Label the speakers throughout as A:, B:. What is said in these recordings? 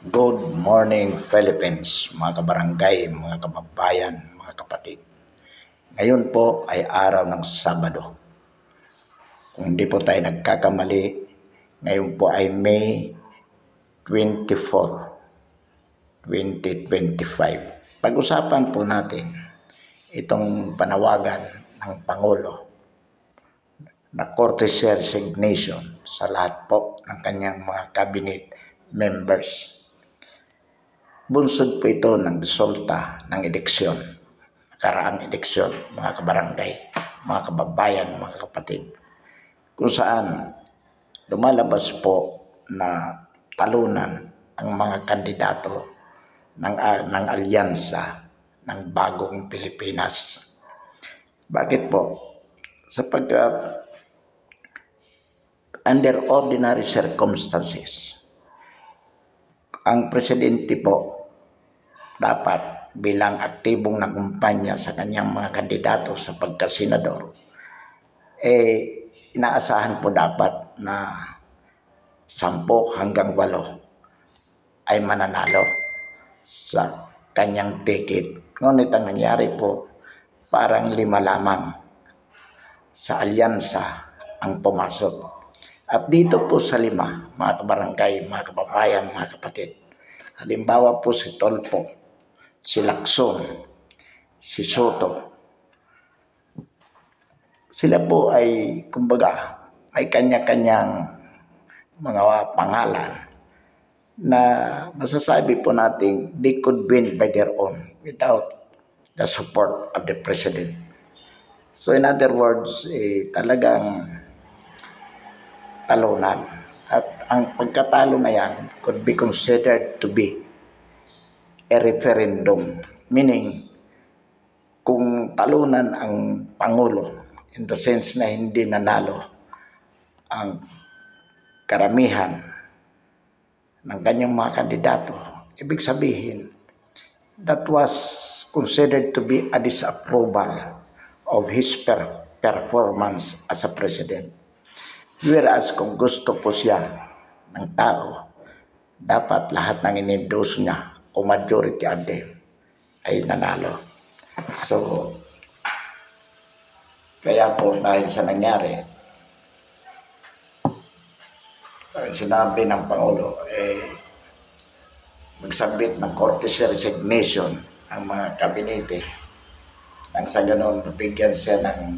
A: Good morning Philippines, mga kabarangay, mga kababayan, mga kapatid. Ngayon po ay araw ng Sabado. Kung hindi po tayo nagkakamali, ngayon po ay May 24, 2025. Pag-usapan po natin itong panawagan ng Pangulo na courtesy resignation sa lahat po ng kanyang mga cabinet members. Bunsod po ito ng resulta ng eleksyon, nakaraang eleksyon, mga kabarangay, mga kababayan, mga kapatid, kung saan lumalabas po na talunan ang mga kandidato ng alyansa ng Bagong Pilipinas. Bakit po? Sapagkat under ordinary circumstances, ang presidente po dapat bilang aktibong nakumpanya sa kanyang mga kandidato sa pagkasenador, inaasahan po dapat na 10 hanggang 8 ay mananalo sa kanyang ticket. Ngunit ang nangyari po, parang 5 lamang sa alyansa ang pumasok. At dito po sa 5, mga kabarangay, mga kababayan, mga kapatid, halimbawa po si Tolpo, si Lacson, si Soto, sila po ay kumbaga may kanya-kanyang mga pangalan na masasabi po natin they could win by their own without the support of the President. So in other words, talagang talunan. At ang pagkatalo na yan could be considered to be a referendum. Meaning, kung talunan ang Pangulo in the sense na hindi nanalo ang karamihan ng kanyang mga kandidato, ibig sabihin, that was considered to be a disapproval of his performance as a president. Whereas kung gusto po siya ng tao, dapat lahat ng in-endorse niya o majority of them ay nanalo. So, kaya po dahil sa nangyari, sinabi ng Pangulo, magsabit ng courtesy resignation ang mga kabinete nang sa ganon bigyan siya ng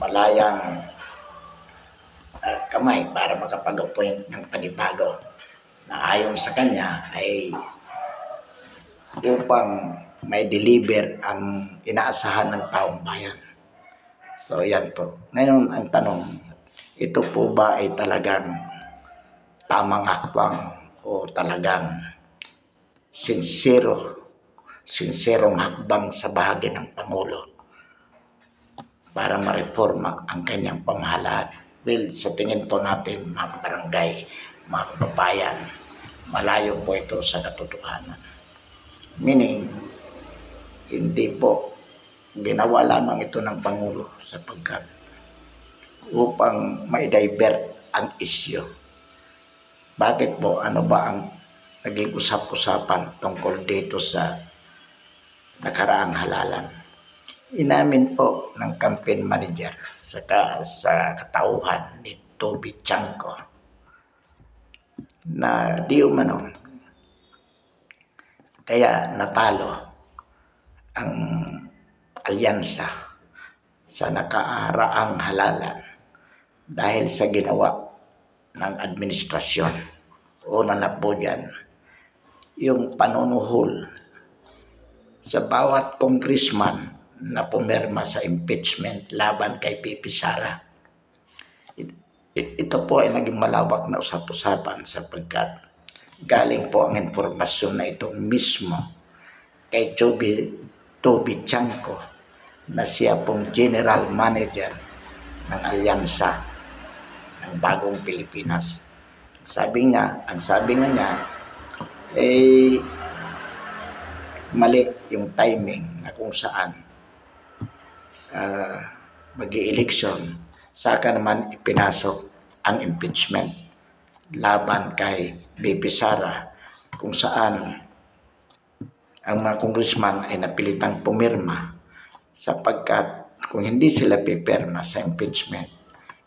A: malayang kamay para makapag-appoint ng panibago na ayon sa kanya ay upang may deliver ang inaasahan ng taong bayan. So yan po. Ngayon ang tanong, ito po ba ay talagang tamang hakbang o talagang sinserong hakbang sa bahagi ng Pangulo para mareforma ang kanyang pamahalaan? Well, sa tingin po natin, mga kabarangay, mga kababayan, malayo po ito sa katotohanan. Meaning, hindi po ginawa lamang ito ng Pangulo sapagkat upang ma-divert ang isyu. Bakit po? Ano ba ang naging usap-usapan tungkol dito sa nakaraang halalan? Inamin po ng campaign manager sa katauhan ni Toby Chanco na di umano kaya natalo ang alyansa sa nakaraang halalan dahil sa ginawa ng administrasyon. Una na po dyan, yung panunuhol sa bawat congressman na pumirma sa impeachment laban kay P.P. Sara. Ito po ay naging malawak na usap-usapan sapagkat galing po ang informasyon na ito mismo kay Toby Chanco na siya pong general manager ng alyansa ng Bagong Pilipinas. Ang sabi nga niya, mali yung timing na kung saan mag-i-eleksyon, saka naman ipinasok ang impeachment laban kay BP Sara kung saan ang mga congressman ay napilitang pumirma sapagkat kung hindi sila pipirma sa impeachment,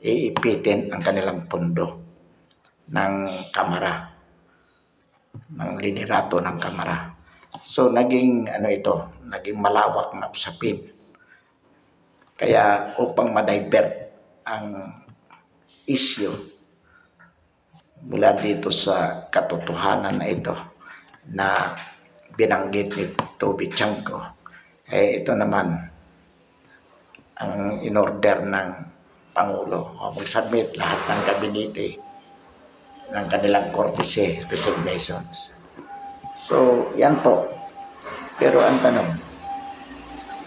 A: iipitin ang kanilang pondo ng Kamara, ng liderato ng Kamara. So naging naging malawak na usapin. Kaya upang ma-divert ang issue mula dito sa katotohanan na ito na binanggit ni Toby Chanko, ito naman ang in-order ng Pangulo o mag-submit lahat ng gabinete ng kanilang courtesy resignations. So, yan po. Pero ang tanong,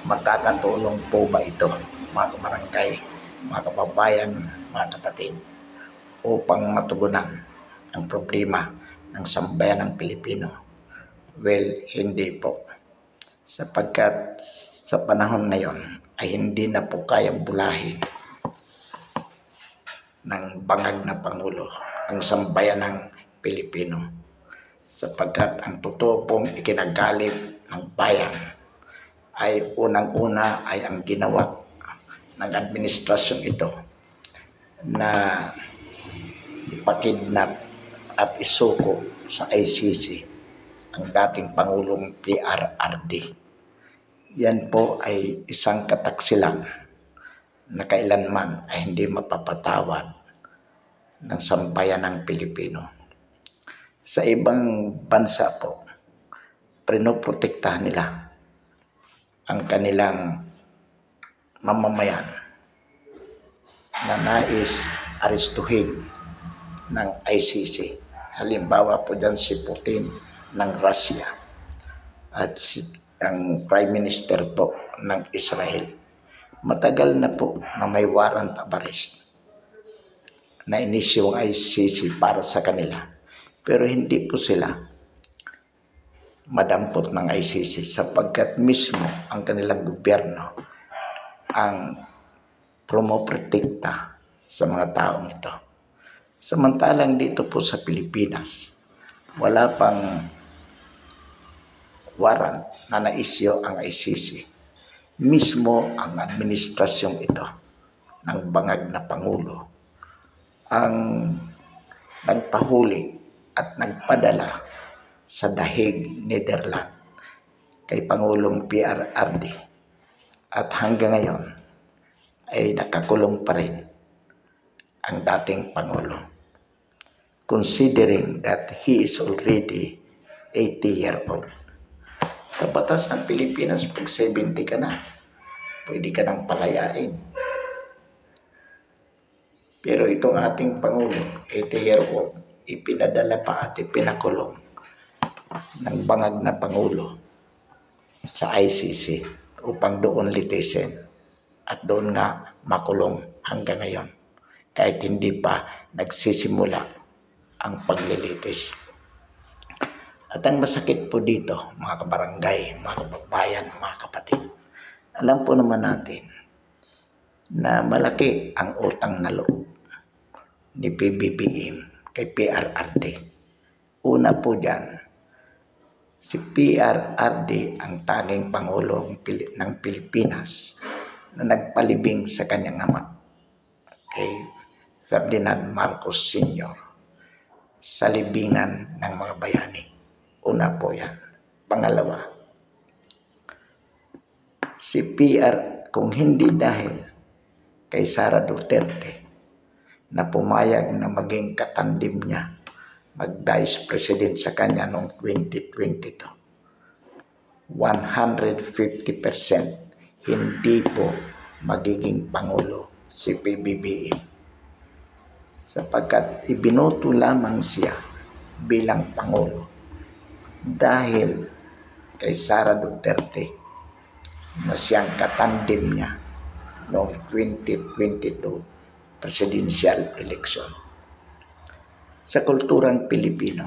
A: magkakatulong po ba ito, mga kabarangay, mga kababayan, mga kapatid, upang matugunan ang problema ng sambayan ng Pilipino? Well, hindi po. Sapagkat sa panahon ngayon ay hindi na po kayang bulahin ng bangag na Pangulo ang sambayan ng Pilipino. Sapagkat ang totoo pong ikinagalit ng bayan ay unang-una ay ang ginawa ng administrasyon ito na ipakidnap at isuko sa ICC ang dating Pangulong PRRD. Yan po ay isang kataksilan na kailanman ay hindi mapapatawad ng sambayan ng Pilipino. Sa ibang bansa po, pinoprotektahan nila ang kanilang mamamayan na nais arestuhin ng ICC. Halimbawa po dyan si Putin ng Russia at ang Prime Minister po ng Israel. Matagal na po na may warrant of arrest na inisyu ang ICC para sa kanila. Pero hindi po sila madampot ng ICC sapagkat mismo ang kanilang gobyerno ang promoprotekta sa mga taong ito. Samantalang dito po sa Pilipinas, wala pang warrant na naisyo ang ICC. Mismo ang administrasyong ito ng bangag na Pangulo ang nagpahuli at nagpadala sa The Hague, Netherlands kay Pangulong PRRD at hanggang ngayon ay nakakulong pa rin ang dating Pangulo, considering that he is already 80-year-old. Sa batas ng Pilipinas, pag 70 ka na, pwede ka nang palayain. Pero itong ating Pangulo, 80-year-old, ipinadala pa at ipinakulong ng bangag na Pangulo sa ICC upang doon litisin at doon nga makulong hanggang ngayon kahit hindi pa nagsisimula ang paglilitis. At ang masakit po dito, mga kabarangay, mga kababayan, mga kapatid, alam po naman natin na malaki ang utang na loob ni PBBM kay PRRD. Una po dyan, si PRRD ang tanging Pangulo ng Pilipinas na nagpalibing sa kanyang ama, kay Ferdinand Marcos Sr. sa libingan ng mga bayani. Una po yan. Pangalawa, si kung hindi dahil kay Sara Duterte na pumayag na maging katandim niya mag-vice president sa kanya noong 2022, 150% hindi po magiging Pangulo si PBBM sapagkat ibinoto lamang siya bilang Pangulo dahil kay Sara Duterte na siyang katandim niya noong 2022 presidential election. Sa kulturang Pilipino,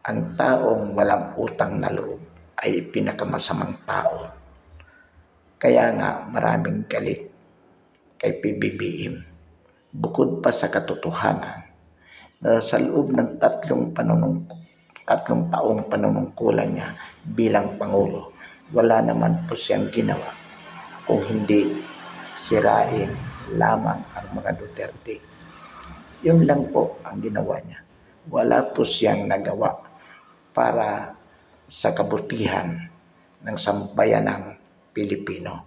A: ang taong walang utang na loob ay pinakamasamang tao. Kaya nga maraming galit kay PBBM. Bukod pa sa katotohanan na sa loob ng 3 panunungkot 3 taong panunungkulan niya bilang Pangulo. Wala naman po siyang ginawa kung hindi sirain lamang ang mga Duterte. Yun lang po ang ginawa niya. Wala po siyang nagawa para sa kabutihan ng sambayanang Pilipino.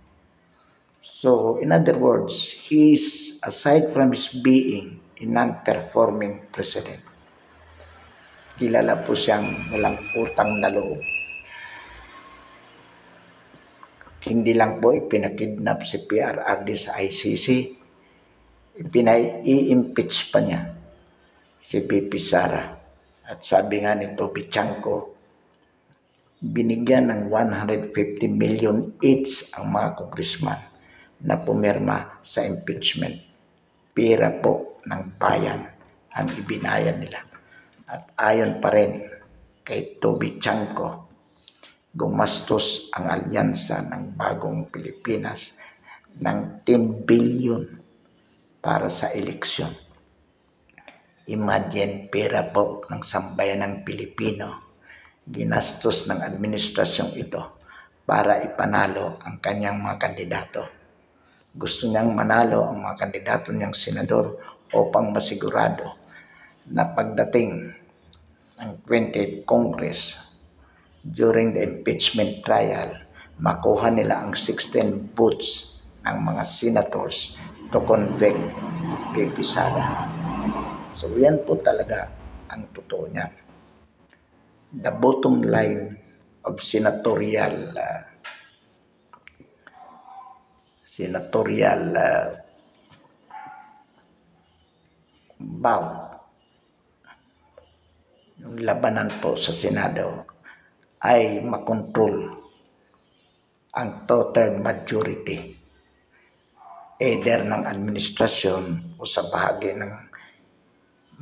A: So, in other words, he is, aside from his being a non-performing president, kilala po siyang walang utang na loob. Hindi lang po ipinakidnap si PRRD sa ICC, i-impeach pa niya si BP Sara. At sabi nga ni Toby Chanko, binigyan ng 150 million each ang mga congressman na pumirma sa impeachment. Pera po ng bayan ang ibinayad nila. At ayon pa rin kay Toby Chanko, gumastos ang alyansa ng Bagong Pilipinas ng 10 billion para sa eleksyon. Imagine, pera po ng sambayanang Pilipino, ginastos ng administrasyong ito para ipanalo ang kanyang mga kandidato. Gusto niyang manalo ang mga kandidato niyang senador upang masigurado na pagdating ng 20th Congress during the impeachment trial, makuha nila ang 16 votes ng mga senators to convict BP Sara. So yan po talaga ang totoo niya. The bottom line of senatorial bout, yung labanan po sa Senado, ay makontrol ang two-third majority either ng administrasyon o sa bahagi ng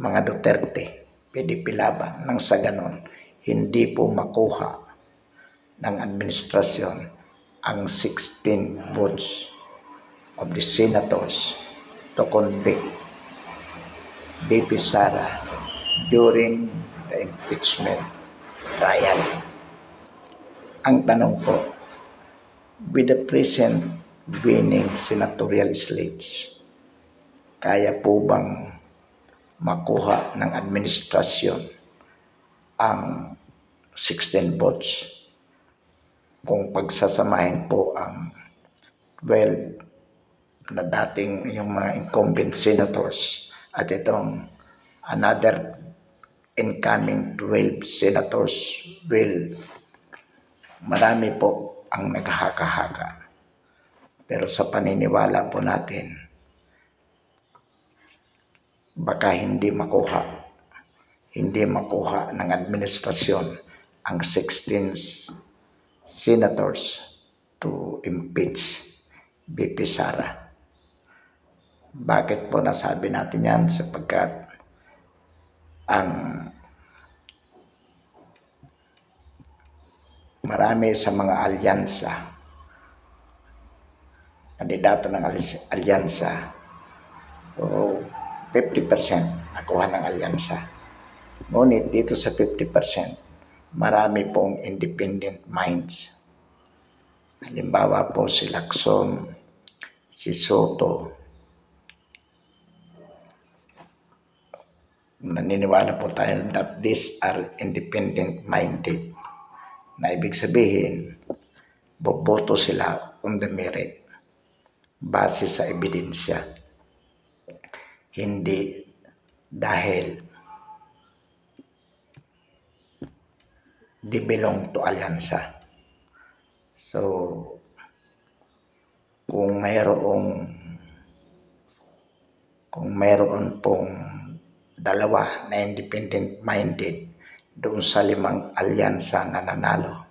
A: mga Duterte, PDP Laban. Nang sa ganon, hindi po makuha ng administrasyon ang 16 votes of the senators to convict BP Sara during the impeachment trial. Ang tanong po, with the present winning senatorial slates, kaya po bang makuha ng administrasyon ang 16 votes kung pagsasamahin po ang 12 na dating yung mga incumbent senators at itong another incoming 12 senators marami po ang naghahaka-haka. Pero sa paniniwala po natin, baka hindi makuha ng administrasyon ang 16 senators to impeach BP Sara. Bakit po nasabi natin yan? Sapagkat ang marami sa mga alyansa, kandidato ng alyansa, o 50% nakuha ng alyansa. Ngunit dito sa 50%, marami pong independent minds. Halimbawa po si Lacson, si Soto. Naniniwala po tayo that these are independent minded. Na ibig sabihin, boboto sila on the merit, base sa ebidensya. Hindi dahil they belong to alyansa. So, kung mayroon pong dalawa na independent minded doon sa 5 alyansa na nanalo,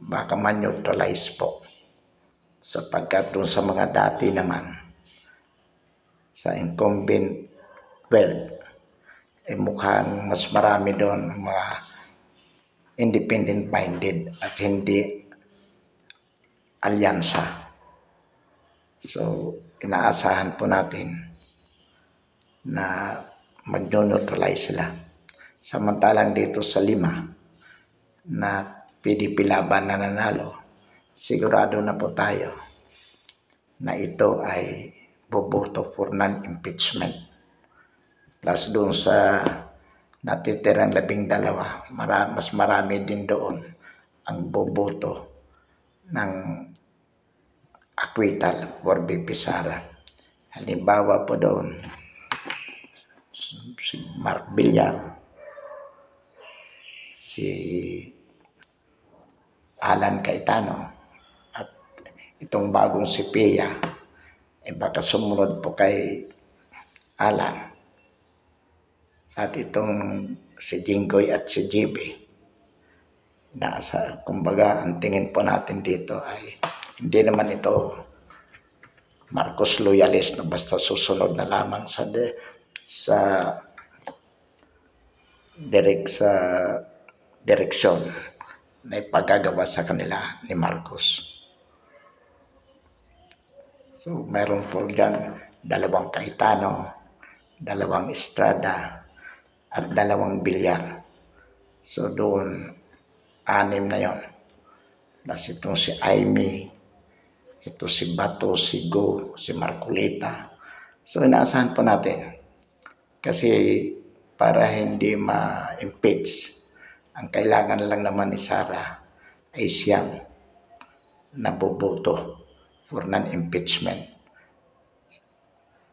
A: baka man-neutralize po. Sapagkat doon sa mga dati naman, sa incumbent 12, mukhang mas marami doon mga independent minded at hindi alyansa. So, inaasahan po natin na mag-neutralize sila. Samantalang dito sa 5 na PDP Laban na nanalo, sigurado na po tayo na ito ay boboto for non-impeachment. Plus doon sa natitirang 12, mas marami din doon ang boboto ng acquittal for VP Sara. Halimbawa po doon, si Mark Villar, si Alan Cayetano, at itong bagong si Pia, baka sumunod po kay Alan. At itong si Jinggoy at si GB, kumbaga ang tingin po natin dito ay hindi naman ito Marcos loyalist na basta susunod na lamang sa direksyon na ipagagawa sa kanila ni Marcos. So mayroon po dyan 2 Cayetano, 2 Estrada, at 2 Villar. So doon 6 na yon. Plus itong si Aimee, ito si Bato, si Go, si Marcolita. So inaasahan po natin. Kasi para hindi ma-impeach, ang kailangan lang naman ni Sara ay siyang naboboto for non-impeachment.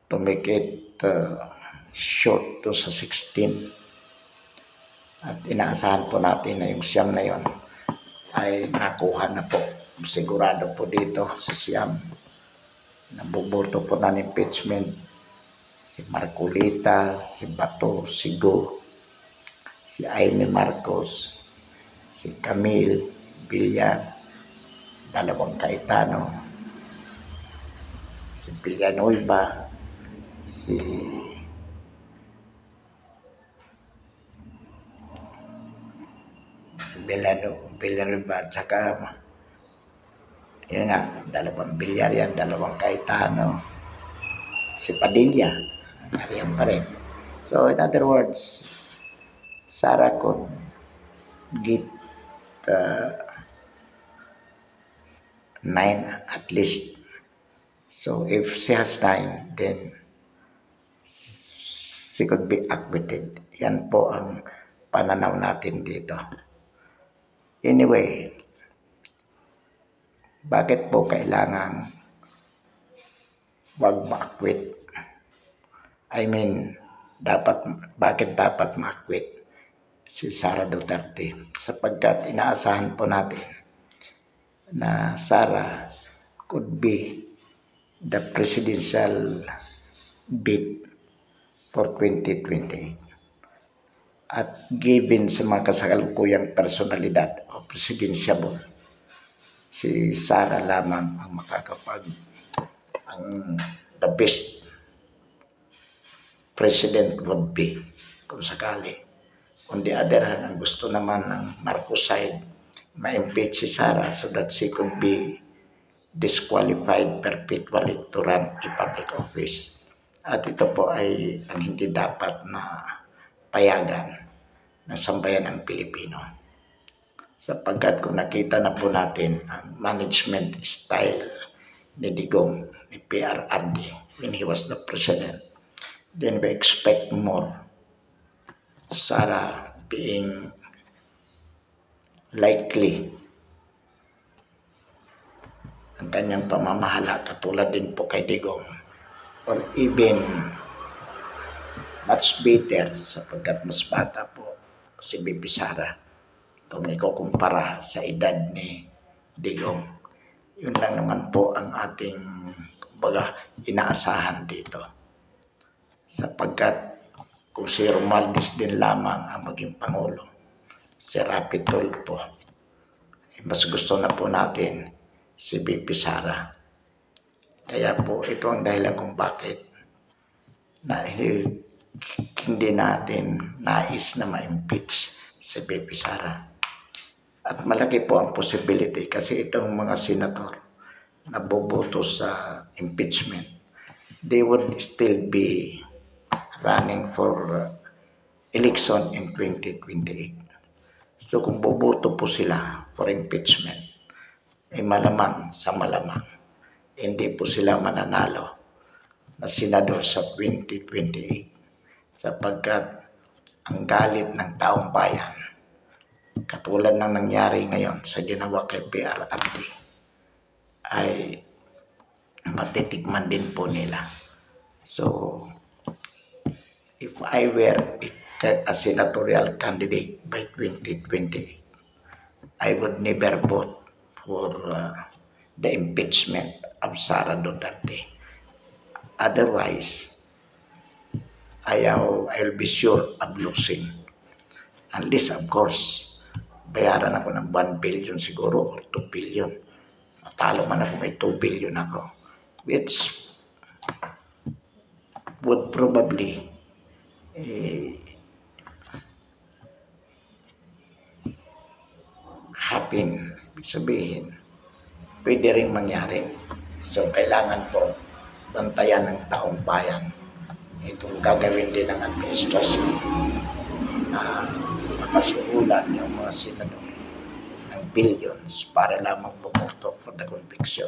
A: To make it short to sa 16. At inaasahan po natin na yung siyam na yon ay nakuha na po. Sigurado po dito sa siyam na boboto po ng impeachment si Marcolita, si Bato, si Go, si Aimee Marcos, si Camille Villar, 2 Cayetano, si Villanueva, si Villanueva at saka yun nga, 2 Villar yan, 2 Cayetano, si Padilla, nariyan pa rin. So in other words, Sara could get 9 at least. So if she has 9, then she could be acquitted. Yan po ang pananaw natin dito. Anyway, bakit po kailangan wag ma-acquit? I mean, bakit dapat ma-acquit si Sara Duterte? Sapagkat inaasahan po natin na Sara could be the presidential bid for 2028. At given sa mga kasalukuyang personalidad o presidensyable, si Sara lamang ang the best president would be kung sakali. On the other hand, ang gusto naman ng Marcos side, ma-impeach si Sara so that she could be disqualified perpetually to run a public office. At ito po ay ang hindi dapat na payagan ng sambayan ng Pilipino. Sapagkat kung nakita na po natin ang management style ni Digong, ni PRRD, when he was the president, then we expect more. Sara being likely ang kanyang pamamahala katulad din po kay Digong, or even much better sapagkat mas bata po si VP Sara kung ikukumpara sa edad ni Digong. Yun lang naman po ang ating kumbaga inaasahan dito. Sapagkat kung si Romualdez din lamang ang maging Pangulo, si Rapi Tulfo, mas gusto na po natin si VP Sara. Kaya po ito ang dahilan kung bakit na hindi natin nais na ma-impeach si VP Sara. At malaki po ang possibility kasi itong mga senator na boboto sa impeachment, they would still be running for election in 2028. So kung boboto po sila for impeachment, ay malamang sa malamang, hindi po sila mananalo na senador sa 2028 sapagkat ang galit ng taong bayan, katulad ng nangyari ngayon sa ginawa kay PRRD, ay matitikman din po nila. So, if I were a senatorial candidate by 2028, I would never vote for the impeachment of Sara Duterte. Otherwise, I'll be sure of losing. Unless, of course, bayaran ako ng 1 billion siguro or 2 billion. Matalo man ako, may 2 billion ako. Which would probably happen. Ibig sabihin, pwede rin mangyari. So, kailangan po bantayan ng taong bayan. Itong gagawin din ng administrasyon na makasuhulan yung mga senador ng billions para lamang bumoto for the conviction.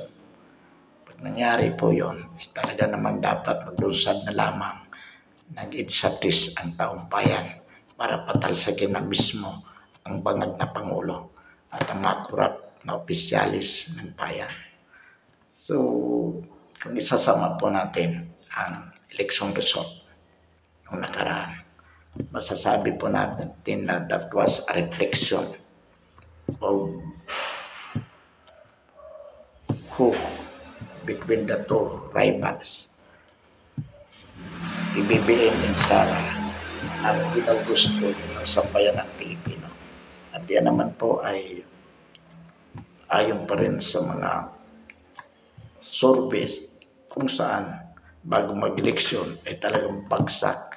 A: Pag nangyari po yun, talaga namang dapat maglusad na lamang nag-idsatis ang taong bayan para patalsagin na mismo ang bangag na Pangulo at ang mga korap na opisyalis ng bayan. So, kung isasama po natin ang election result noong nakaraan, masasabi po natin na that was a reflection of who between the two rivals, PBBM and Sara, ang ginugusto ng sambayan ng Pilipino. At yan naman po ay ayon pa rin sa mga surveys kung saan bago mag-eleksyon ay talagang bagsak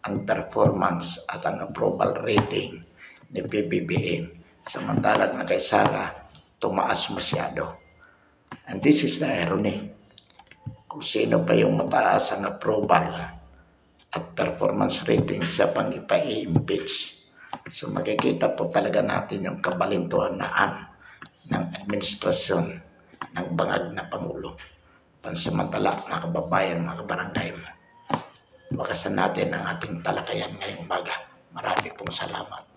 A: ang performance at ang approval rating ni PBBM. Samantalang ang kay Sara, tumaas masyado. And this is the irony. Kung sino pa yung mataas ang approval at performance rating, siya pang ipa-impeach. So makikita po talaga natin yung kabalintuanaan ng administrasyon ng bangag na Pangulo. Pansamantala, mga kababayan, mga kabarangay, wakasan natin ang ating talakayan ngayong umaga. Marami pong salamat.